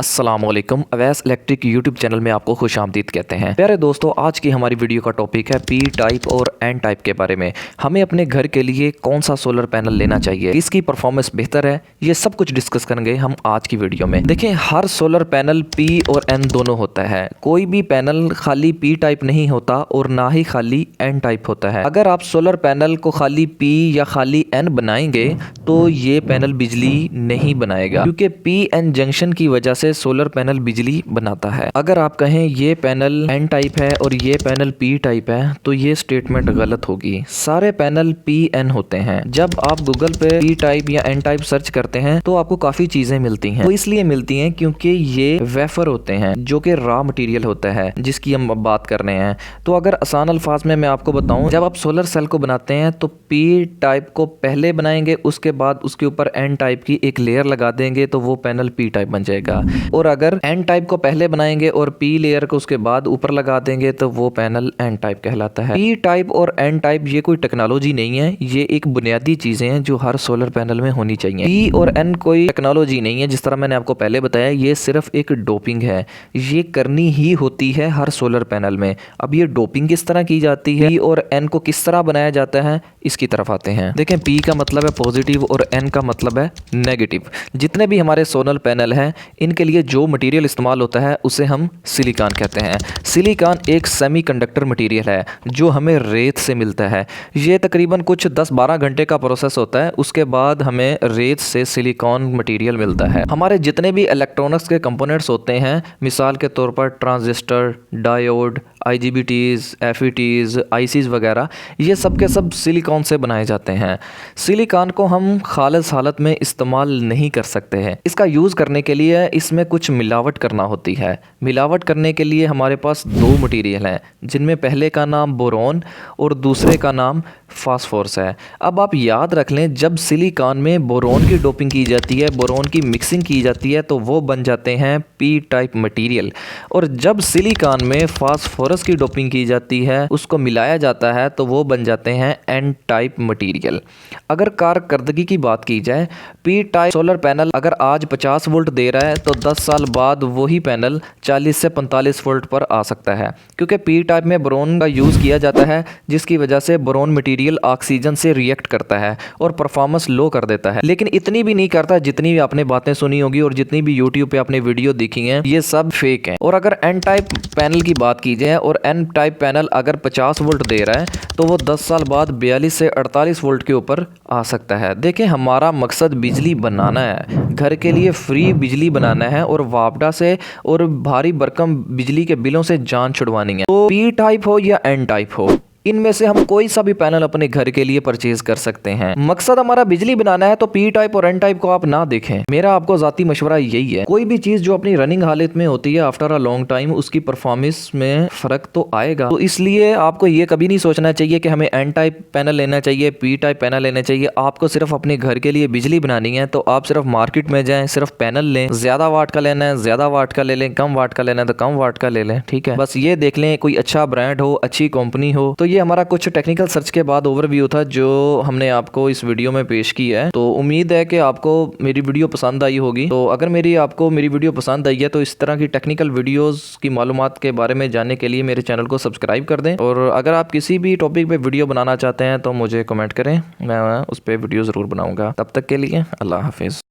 अस्सलामुअलैकुम। Awais electric YouTube channel में आपको खुशामदीद कहते हैं। प्यारे दोस्तों, आज की हमारी वीडियो का टॉपिक है पी टाइप और एन टाइप के बारे में। हमें अपने घर के लिए कौन सा सोलर पैनल लेना चाहिए, इसकी परफॉर्मेंस बेहतर है, ये सब कुछ डिस्कस करेंगे हम आज की वीडियो में। देखें, हर सोलर पैनल पी और एन दोनों होता है। कोई भी पैनल खाली पी टाइप नहीं होता और ना ही खाली एन टाइप होता है। अगर आप सोलर पैनल को खाली पी या खाली एन बनाएंगे तो ये पैनल बिजली नहीं बनाएगा, क्योंकि पी एन जंक्शन की वजह से सोलर पैनल बिजली बनाता है। अगर आप कहें ये पैनल एन टाइप है और ये पैनल पी टाइप है तो ये स्टेटमेंट गलत होगी। सारे पैनल पी एन होते हैं। जब आप गूगल पे पी टाइप या एन टाइप सर्च करते हैं तो आपको काफी चीजें मिलती हैं। वो इसलिए मिलती हैं क्योंकि ये वेफर होते हैं जो कि रॉ मटेरियल होता है जिसकी हम बात कर रहे हैं। तो अगर आसान अल्फाज में मैं आपको बताऊं, जब आप सोलर सेल को बनाते हैं तो पी टाइप को पहले बनाएंगे, उसके बाद उसके ऊपर एन टाइप की एक लेयर लगा देंगे तो वो पैनल पी टाइप बन जाएगा। और अगर एन टाइप को पहले बनाएंगे और पी लेयर को उसके बाद ऊपर लगा देंगे तो वो पैनल एन टाइप कहलाता है। पी टाइप और एन टाइप ये कोई टेक्नोलॉजी नहीं है, ये एक बुनियादी चीजें हैं जो हर सोलर पैनल में होनी चाहिए। पी और एन कोई टेक्नोलॉजी नहीं है, जिस तरह मैंने आपको पहले बताया, ये सिर्फ एक डोपिंग है। ये करनी ही होती है हर सोलर पैनल में। अब ये डोपिंग किस तरह की जाती है, पी और एन को किस तरह बनाया जाता है, इसकी तरफ आते हैं। देखें, पी का मतलब है पॉजिटिव और एन का मतलब है नेगेटिव। जितने भी हमारे सोलर पैनल हैं इनके लिए जो मटेरियल इस्तेमाल होता है उसे हम सिलिकॉन कहते हैं। सिलिकॉन एक सेमीकंडक्टर मटेरियल है जो हमें रेत से मिलता है। ये तकरीबन कुछ 10-12 घंटे का प्रोसेस होता है, उसके बाद हमें रेत से सिलिकॉन मटेरियल मिलता है। हमारे जितने भी इलेक्ट्रॉनिक्स के कंपोनेंट्स होते हैं, मिसाल के तौर पर transistor, diode, IGBTs, FETs, ICs वगैरह, ये सब के सब सिलिकॉन से बनाए जाते हैं। सिलिकॉन को हम खालिस हालत में इस्तेमाल नहीं कर सकते हैं। इसका यूज़ करने के लिए इसमें कुछ मिलावट करना होती है। मिलावट करने के लिए हमारे पास दो मटेरियल हैं, जिनमें पहले का नाम बोरॉन और दूसरे का नाम फास्फोरस है। अब आप याद रख लें, जब सिलिकॉन में बोरॉन की डोपिंग की जाती है, बोरॉन की मिक्सिंग की जाती है तो वो बन जाते हैं पी टाइप मटेरियल। और जब सिलिकॉन में फास्फोरस की डोपिंग की जाती है, उसको मिलाया जाता है तो वो बन जाते हैं एन टाइप मटेरियल। अगर कारकर्दगी की बात की जाए, पी टाइप सोलर पैनल अगर आज 50 वोल्ट दे रहा है तो 10 साल बाद वही पैनल 40 से 45 वोल्ट पर आ सकता है, क्योंकि पी टाइप में बोरॉन का यूज़ किया जाता है, जिसकी वजह से बोरॉन मटेरियल ऑक्सीजन से रिएक्ट करता है और परफॉर्मेंस लो कर देता है। लेकिन इतनी भी नहीं करता जितनी भी आपने बातें सुनी होगी और जितनी भी यूट्यूब पे आपने वीडियो देखी हैं, ये सब फेक हैं। और अगर एन टाइप पैनल की बात की जाए और एन टाइप पैनल अगर 50 वोल्ट दे रहा है तो वो 10 साल बाद 42 से 48 वोल्ट के ऊपर आ सकता है। देखें, हमारा मकसद बिजली बनाना है, घर के लिए फ्री बिजली बनाना है और वापडा से और भारी भरकम बिजली के बिलों से जान छुड़वानी है। तो पी टाइप हो या एन टाइप हो, इनमें से हम कोई सा भी पैनल अपने घर के लिए परचेज कर सकते हैं। मकसद हमारा बिजली बनाना है तो पी टाइप और एन टाइप को आप ना देखें। मेरा आपको जाती मशवरा यही है, कोई भी चीज जो अपनी रनिंग हालत में होती है आफ्टर अ लॉन्ग टाइम, उसकी परफॉर्मेंस में फर्क तो आएगा। तो इसलिए आपको ये कभी नहीं सोचना चाहिए कि हमें एन टाइप पैनल लेना चाहिए, पी टाइप पैनल लेना चाहिए। आपको सिर्फ अपने घर के लिए बिजली बनानी है तो आप सिर्फ मार्केट में जाएं, सिर्फ पैनल लें। ज्यादा वाट का लेना है ज्यादा वाट का ले लें, कम वाट का लेना है तो कम वाट का ले लें, ठीक है। बस ये देख लें कोई अच्छा ब्रांड हो, अच्छी कंपनी हो। तो ये हमारा कुछ टेक्निकल सर्च के बाद ओवरव्यू था जो हमने आपको इस वीडियो में पेश किया है। तो उम्मीद है कि आपको मेरी वीडियो पसंद आई होगी। तो अगर आपको मेरी वीडियो पसंद आई है तो इस तरह की टेक्निकल वीडियोस की मालूमात के बारे में जानने के लिए मेरे चैनल को सब्सक्राइब कर दें। और अगर आप किसी भी टॉपिक पे वीडियो बनाना चाहते हैं तो मुझे कमेंट करें, मैं उस पर वीडियो ज़रूर बनाऊंगा। तब तक के लिए अल्लाह हाफिज़।